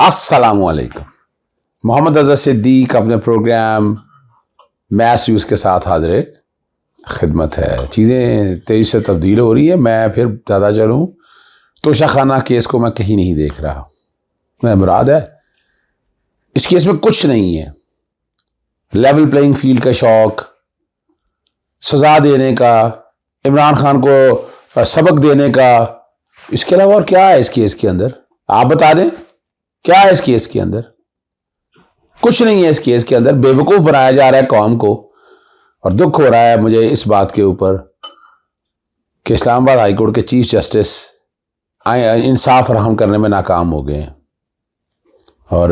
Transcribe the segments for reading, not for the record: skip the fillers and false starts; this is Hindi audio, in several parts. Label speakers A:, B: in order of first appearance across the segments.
A: अस्सलामुअलैकुम। मोहम्मद अज़हर सिद्दीक अपने प्रोग्राम मैस व्यूज़ के साथ हाज़िर खिदमत है। चीज़ें तेज़ी से तब्दील हो रही है। मैं फिर ज़्यादा चलूँ तोशाखाना केस को मैं कहीं नहीं देख रहा। मैं मुराद है इस केस में कुछ नहीं है। लेवल प्लेइंग फील्ड का शौक, सज़ा देने का, इमरान खान को सबक देने का, इसके अलावा और क्या है इस केस के अंदर? आप बता दें क्या है इस केस के अंदर? कुछ नहीं है इस केस के अंदर। बेवकूफ़ बनाया जा रहा है कौम को। और दुख हो रहा है मुझे इस बात के ऊपर कि इस्लामाबाद हाई कोर्ट के चीफ जस्टिस इंसाफ फराहम करने में नाकाम हो गए हैं। और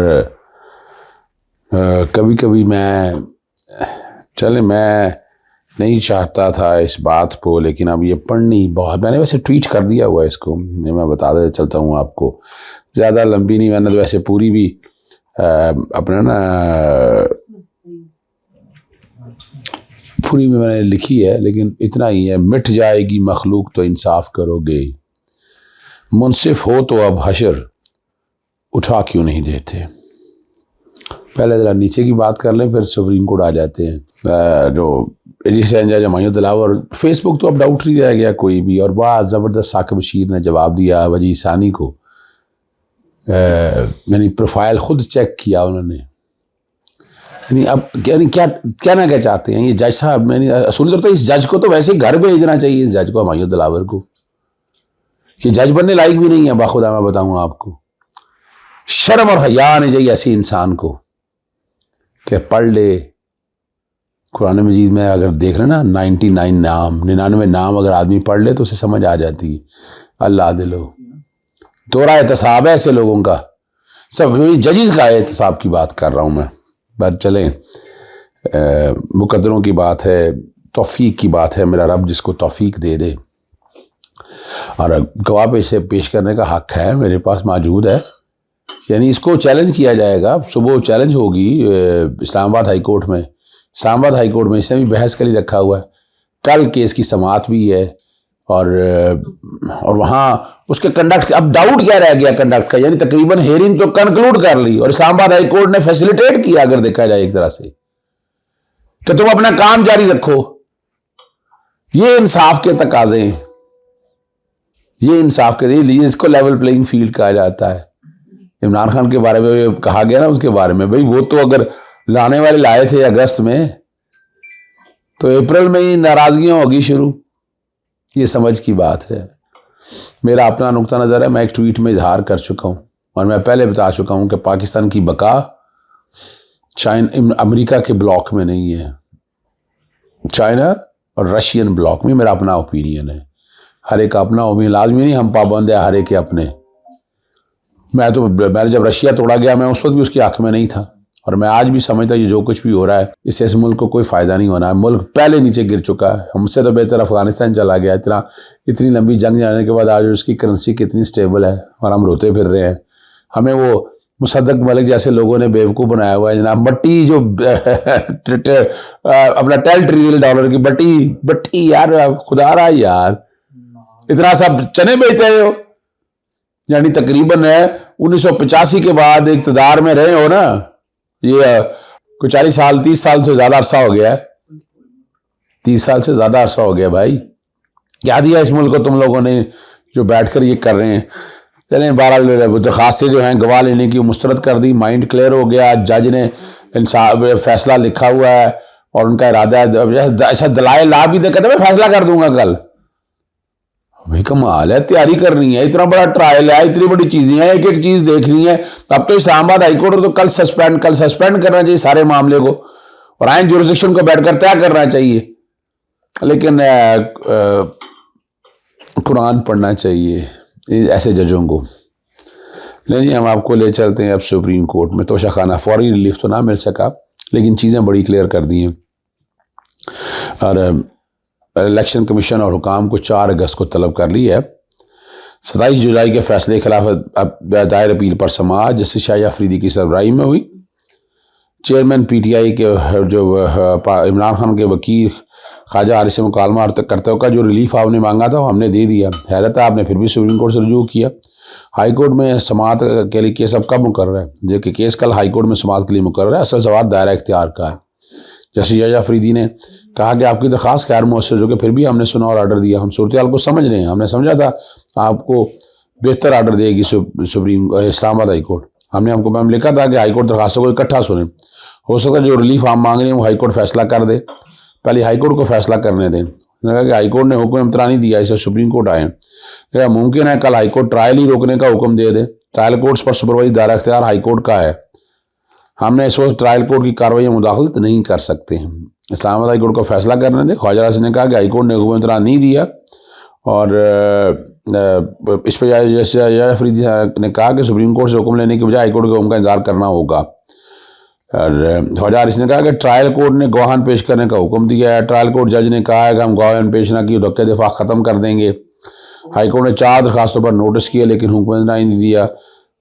A: कभी कभी मैं नहीं चाहता था इस बात को, लेकिन अब ये पढ़नी बहुत, मैंने वैसे ट्वीट कर दिया हुआ है इसको, मैं बता दे चलता हूँ आपको। ज़्यादा लंबी नहीं, मैंने तो वैसे पूरी भी पूरी भी मैंने लिखी है, लेकिन इतना ही है। मिट जाएगी मखलूक तो इंसाफ करोगे, मुनसिफ हो तो अब हशर उठा क्यों नहीं देते। पहले ज़रा नीचे की बात कर लें, फिर सुप्रीम कोर्ट आ जाते हैं। जो जमायत दिलावर, फेसबुक तो अब डाउट नहीं रह गया कोई भी। और बड़ा ज़बरदस्त साकिब बशीर ने जवाब दिया वजी सानी को। यानी प्रोफाइल खुद चेक किया उन्होंने। यानी अब क्या कहना क्या चाहते हैं ये जज साहब? मैंने असूल करता इस जज को तो वैसे ही घर भेजना चाहिए। इस जज को, जमायत दिलावर को, ये जज बनने लायक भी नहीं है। बाखुदा मैं बताऊँ आपको, शर्म और हया आनी चाहिए ऐसे इंसान को कि पढ़ ले कुरान मजीद में। अगर देख रहे ना 99 नाम अगर आदमी पढ़ ले तो उसे समझ आ जाती है। अल्लाह दिलो दोहरा एहतसाब है ऐसे लोगों का। सब जजिस का एहतसाब की बात कर रहा हूँ मैं। पर चलें, मुकद्दरों की बात है, तौफीक की बात है। मेरा रब जिसको तौफीक दे दे, और गवाह से पेश करने का हक है, मेरे पास मौजूद है। यानी इसको चैलेंज किया जाएगा। सुबह चैलेंज होगी इस्लामाबाद हाई कोर्ट में। इस्लामाबाद हाई कोर्ट में इसने भी बहस के लिए रखा हुआ है। कल केस की समाअत भी है। और वहाँ उसके कंडक्ट, अब डाउट क्या रह गया कंडक्ट का? यानी तकरीबन हेयरिंग तो कंक्लूड कर ली और इस्लामाबाद हाई कोर्ट ने फैसिलिटेट किया, अगर देखा जाए एक तरह से, कि तुम अपना काम जारी रखो। ये इंसाफ के तकाजे हैं, ये इंसाफ के लिए इसको लेवल प्लेइंग फील्ड कहा जाता है। इमरान खान के बारे में कहा गया ना, उसके बारे में, भाई वो तो अगर लाने वाले लाए थे अगस्त में, तो अप्रैल में ही नाराजगियां होगी शुरू। ये समझ की बात है। मेरा अपना नुक्ता नज़र है, मैं एक ट्वीट में इजहार कर चुका हूँ और मैं पहले बता चुका हूँ कि पाकिस्तान की बका अमेरिका के ब्लॉक में नहीं है, चाइना और रशियन ब्लॉक में। मेरा अपना ओपिनियन है। हर एक अपना ओपिनियन, लाजमी नहीं हम पाबंद है हर एक के अपने। मैंने जब रशिया तोड़ा गया, मैं उस वक्त भी उसके हक में नहीं था। और मैं आज भी समझता ये जो कुछ भी हो रहा है, इससे इस मुल्क को कोई फ़ायदा नहीं होना है। मुल्क पहले नीचे गिर चुका है। हमसे तो बेहतर अफगानिस्तान चला गया। इतनी लंबी जंग जाने के बाद आज उसकी करेंसी कितनी स्टेबल है और हम रोते फिर रहे हैं। हमें वो मुसद्दक मलिक जैसे लोगों ने बेवकूफ़ बनाया हुआ है जनाब। मट्टी जो अपना $10 ट्रिलियन की बट्टी यार, खुदा रहा यार, इतना सब चने बेचते हो। यानी तकरीबन 1985 के बाद इक़्तिदार में रहे हो ना, ये कुछ 40 साल 30 साल से ज़्यादा अरसा हो गया है। 30 साल से ज़्यादा अरसा हो गया भाई। क्या दिया इस मुल्क को तुम लोगों ने जो बैठकर ये कर रहे हैं? चलें, 12 दरखास्तें जो हैं गवाह लेने की मुस्तरद कर दी, माइंड क्लियर हो गया। जज ने फैसला लिखा हुआ है और उनका इरादा है, ऐसा दलाइल ला भी दे, कहते मैं फैसला कर दूंगा कल। भाई कमाल है, तैयारी करनी है, इतना बड़ा ट्रायल है, इतनी बड़ी चीजें हैं, एक एक चीज देखनी है। अब तो इस्लामाबाद हाईकोर्ट तो कल सस्पेंड करना चाहिए सारे मामले को और आइन जुरिस्डिक्शन को बैठकर तय करना चाहिए। लेकिन कुरान पढ़ना चाहिए ऐसे जजों को। नहीं, हम आपको ले चलते हैं अब सुप्रीम कोर्ट में। तोशाखाना फौरी रिलीफ तो ना मिल सका, लेकिन चीज़ें बड़ी क्लियर कर दी हैं। और इलेक्शन कमीशन और हुकाम को 4 अगस्त को तलब कर ली है। 27 जुलाई के फैसले के खिलाफ दायर अपील पर समाअत जस्टिस शाहिद अफरीदी की सरबराही में हुई। चेयरमैन PTI के जो इमरान खान के वकील ख्वाजा हारिस से मुकालमा करते हुए जो रिलीफ आपने मांगा था वो हमने दे दिया। हैरत है आपने फिर भी सुप्रीम कोर्ट से रजू किया। हाई कोर्ट में समाअत के लिए केस अब कब मुकर्रर है? जो कि केस कल हाई कोर्ट में समाअत के लिए मुकर्रर है। असल सवाल दायरा इख्तियार का है। जस्टिस यहया अफरीदी ने कहा कि आपकी दरख्वास्त खैर मुअस्सर, जो कि फिर भी हमने सुना और आर्डर दिया। हम सूरत हाल को समझ रहे हैं, हमने समझा था आपको बेहतर आर्डर देगी सुप्रीम इस्लामाबाद हाई कोर्ट। हमने हमको लिखा था कि हाई कोर्ट दरख्वास्तों को इकट्ठा सुने। हो सकता है जो रिलीफ आप मांग रहे हैं वो हाई कोर्ट फैसला कर दे, पहले हाई कोर्ट को फैसला करने दें। कहा कि हाई कोर्ट ने हुक्म इम्तरा नहीं दिया, इसे सुप्रीम कोर्ट आए। क्या मुमकिन है कल हाई कोर्ट ट्रायल ही रोकने का हुक्म दे दे? ट्रायल कोर्ट्स पर सुपरवाइज दायरा इख्तियार हाई कोर्ट का है। हमने इस वक्त ट्रायल कोर्ट की कार्रवाई में मुदाखलत नहीं कर सकते हैं। इस्लामाबाद हाई कोर्ट को फैसला करने दें। ख्वाजा हारिस ने कहा कि हाई कोर्ट ने हुक्म इम्तरा नहीं दिया और इस पर यहया अफरीदी ने कहा कि सुप्रीम कोर्ट से हुक्म लेने के बजाय हाई कोर्ट के हुक्म का इंतजार करना होगा। और ख्वाजा हारिस ने कहा कि ट्रायल कोर्ट ने गवाहान पेश करने का हुक्म दिया है। ट्रायल कोर्ट जज ने कहा है कि हम गवाहान पेश ना की धक्के दिफा ख़त्म कर देंगे। हाई कोर्ट ने 4 दरखास्तों पर नोटिस किया लेकिन हुक्म नहीं दिया।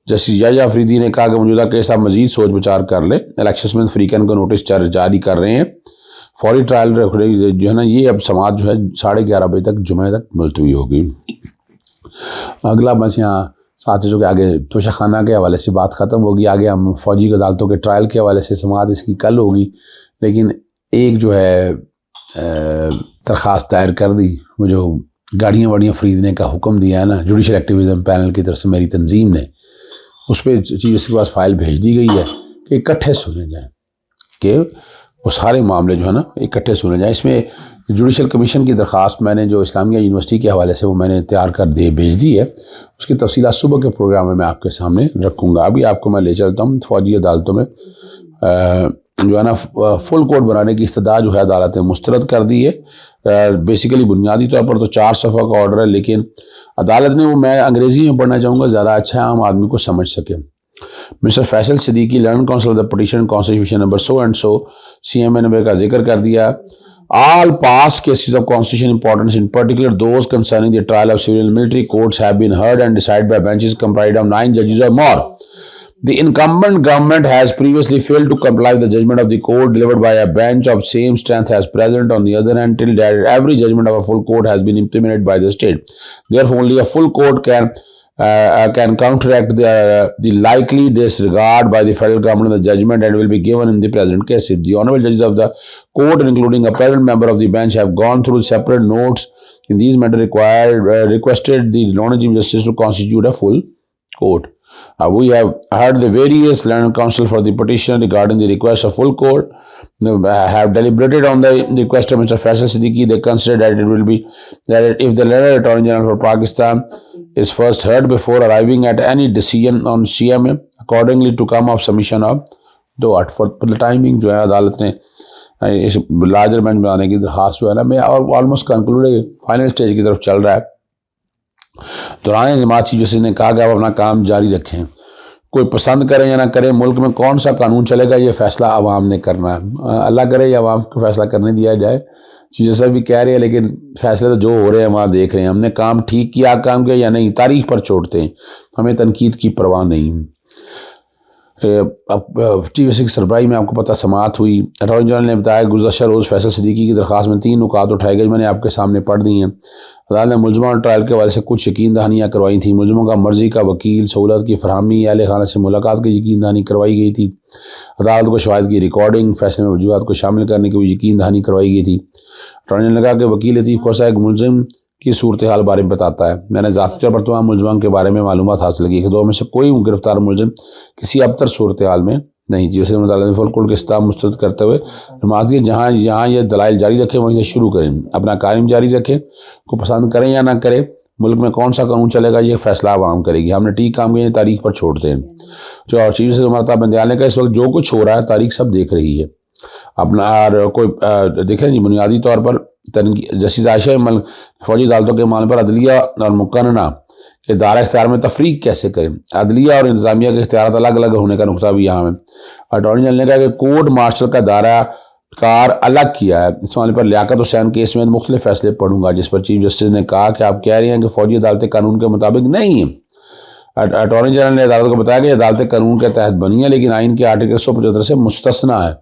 A: जस्टिस यहया अफरीदी ने कहा कि मौजूदा केस आप मजीद सोच विचार कर ले। इलेक्शन में फ्रीकन को नोटिस जारी कर रहे हैं। फौरी ट्रायल जो है ना, ये अब समाअत जो है 11:30 बजे तक जुमे तक मुलतवी होगी। अगला बस यहाँ साथियों के आगे तोशा खाना के हवाले से बात ख़त्म होगी। आगे हम फ़ौजी अदालतों के ट्रायल के हवाले से समाअत इसकी कल होगी। लेकिन एक जो है दरख्वास्त दायर कर दी, वो जो गाड़ियाँ वाड़ियाँ ख़रीदने का हुक्म दिया है ना जुडिशल एक्टिविज़म पैनल की तरफ से मेरी तंजीम ने, उस पर चीफ जस्टिस के पास फ़ाइल भेज दी गई है कि इकट्ठे सुने जाएँ, कि वो सारे मामले जो है ना इकट्ठे सुने जाएँ। इसमें जुडिशल कमीशन की दरख्वास्त मैंने जो इस्लामिया यूनिवर्सिटी के हवाले से वो मैंने तैयार कर भेज दी है। उसकी तफसीलात सुबह के प्रोग्राम में मैं आपके सामने रखूँगा। अभी आपको मैं ले चलता हूँ फ़ौजी अदालतों में जो है ना फुल कोर्ट बनाने की इस्तदा जो है अदालत ने मुस्तरद कर दी है। बेसिकली बुनियादी तौर पर तो 4 सफ़ा का ऑर्डर है, लेकिन अदालत ने वो, मैं अंग्रेज़ी में पढ़ना चाहूँगा, ज़्यादा अच्छा है आम आदमी को समझ सके। Mister Faisal Siddiqui, learn council of the petition constitution number so and so CMA number का जिक्र कर दिया। All past cases of constitutional importance, in particular those concerning the trial of civil and military courts, have been heard and decided by benches comprised of 9 judges or more. The incumbent government has previously failed to comply with the judgment of the court delivered by a bench of same strength as present. On the other hand, till that every judgment of a full court has been implemented by the state. Therefore, only a full court can counteract the likely disregard by the federal government of the judgment and will be given in the present cases. The honorable judges of the court, including a present member of the bench, have gone through separate notes in these matters requested the Honorable Chief Justice to constitute a full court. We have heard the various learned counsel for the petition regarding the request of full court. Have deliberated on the request of Mr. Faisal Siddiqui. They consider that it will be that if the learned Attorney General for Pakistan is first heard before arriving at any decision on CMA, accordingly to come of submission of दो आठ for the timing जो है अदालत ने इस लार्जर बेंच बनाने की दरख्वास्त जो है ना मैं और ऑलमोस्ट कंक्लूड फाइनल स्टेज की तरफ चल रहा है। दौरान जमात चीफ जस्टिस ने कहा कि आप अपना काम जारी रखें, कोई पसंद करे या ना करे, मुल्क में कौन सा कानून चलेगा ये फैसला आवाम ने करना है। अल्लाह करे ये आवाम को फैसला करने दिया जाए। चीफ जस्टिस भी कह रहे हैं, लेकिन फैसले तो जो हो रहे हैं वहाँ देख रहे हैं, हमने काम ठीक किया, काम किया या नहीं, तारीख पर छोड़ते हैं, हमें तनकीद की परवाह नहीं। अब चीफ जस्टिस की सरबराही में आपको पता समाअत हुई। अटॉर्नी जनरल ने बताया गुज़श्ता रोज़ फैसल सिद्दीकी की दरख्वास्त में 3 नुकात उठाए गए, मैंने आपके सामने पढ़ दी हैं। अदालत ने मुलज़मा और ट्रायल के हवाले से कुछ यकीन दहानियाँ करवाई थी। मुलज़मों का मर्जी का वकील, सहूलत की फरहमी, अहल खाना से मुलाकात की यकीन दहानी करवाई गई थी। अदालत को शवाहिद की रिकॉर्डिंग, फैसले में वजूहात को शामिल करने की यकीन दहानी करवाई गई थी। अटॉर्नी जनरल ने कहा कि वकील लतीफ़ खोसा एक मुलज़िम की सूरत हाल बारे में बताता है। मैंने ज़ाती तौर पर तमाम मुलज़मान के बारे में मालूमात हासिल की कि 2 में से कोई गिरफ्तार मुलज़िम किसी अबतर सूरत हाल में नहीं। जैसे अदालत फुल कोर्ट के इस्ताम मुस्तरद करते हुए नमाज जहाँ ये दलाइल जारी रखें वहीं से शुरू करें, अपना कार्य जारी रखें, को पसंद करें या ना करें, मुल्क में कौन सा कानून चलेगा ये फैसला आवाम करेगी। हमने ठीक काम किया, तारीख पर छोड़ते हैं। जो और चीज़ से हमारा बंदियाल का इस वक्त जो कुछ हो रहा है तारीख सब देख रही है अपना। और कोई देखें जी, बुनियादी तौर पर जस्टिस आयशा मल फौजी अदालतों के मामले पर अदलिया और मुकन्ना के दायरा इख्तियार में तफरीक कैसे करें। अदलिया और इंतजामिया के इख्तियार अलग अलग होने का नुकता भी यहाँ है। अटॉर्नी जनरल ने कहा कि कोर्ट मार्शल का दायरा कार अलग किया है। इस मामले पर लियाकत हुसैन केस में मुख्तलिफ फैसले पढ़ूंगा, जिस पर चीफ जस्टिस ने कहा कि आप कह रहे हैं कि फौजी अदालतें कानून के मुताबिक नहीं हैं। अटॉर्नी जनरल ने अदालत को बताया कि अदालतें कानून के तहत बनी है, लेकिन आइन के आर्टिकल 175 से मुस्तस्ना है।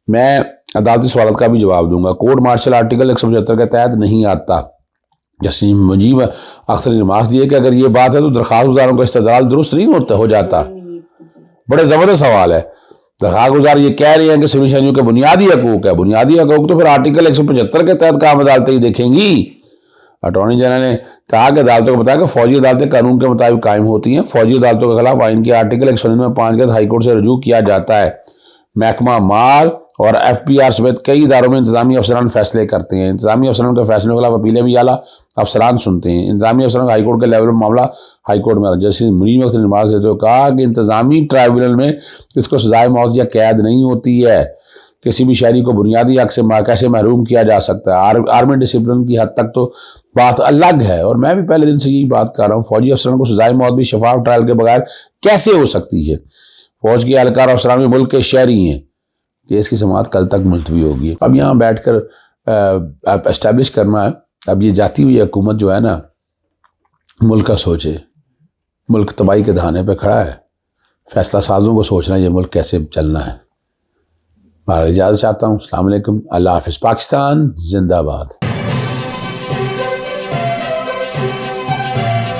A: मैं अदालती सवाल का भी जवाब दूंगा। कोर्ट मार्शल आर्टिकल 175 के तहत नहीं आता। जस्टिस मुजीब अख्तर ने मार्क्स दिए कि अगर ये बात है तो दरख्वास्त गुजारों का इस्तदलाल दुरुस्त नहीं हो जाता। बड़े ज़बरदस्त सवाल है। दरख्वास्त गुजार ये कह रहे हैं कि सिविल शहरियों के बुनियादी हकूक है। बुनियादी हकूक तो फिर आर्टिकल 175 के तहत काम अदालतें ही देखेंगी। अटॉर्नी जनरल ने कहा कि अदालतों को बताया कि फौजी अदालतें कानून के मुताबिक कायम होती हैं। फौजी अदालतों के खिलाफ आइन के आर्टिकल 199(5) के तहत हाईकोर्ट से रजू किया जाता है। महकमा माल और FPR समेत कई इदारों में इंतजामी अफसरान फैसले करते हैं। इंतजामी अफसरान के फैसलों के खिलाफ अपीलें भी आला अफसरान सुनते हैं। इंतजामी अफसरान हाईकोर्ट के लेवल में मामला हाईकोर्ट में। जस्टिस मुनीर अख्तर ने मार्क्स देते हुए कहा कि इंतजामी ट्राइब्यूनल में किसको सजाए मौत या कैद नहीं होती है। किसी भी शहरी को बुनियादी हक से कैसे महरूम किया जा सकता है। आर्मी डिसिप्लिन की हद तक तो बात अलग है, और मैं भी पहले दिन से यही बात कर रहा हूँ। फौजी अफसरान को सजाए मौत भी शफाफ ट्रायल के बगैर कैसे हो सकती है। फौज के एहलकार अफसरान भी मुल्क के शहरी हैं। केस की समाअत कल तक मुलतवी होगी। अब यहाँ बैठ कर एस्टैब्लिश करना है। अब ये जाती हुई हुकूमत जो है ना, मुल्क का सोचे। मुल्क तबाही के दहाने पे खड़ा है। फैसला साजों को सोचना है ये मुल्क कैसे चलना है। मैं इजाज़त चाहता हूँ। अस्सलाम वालेकुम, अल्लाह हाफ़िज़। पाकिस्तान जिंदाबाद।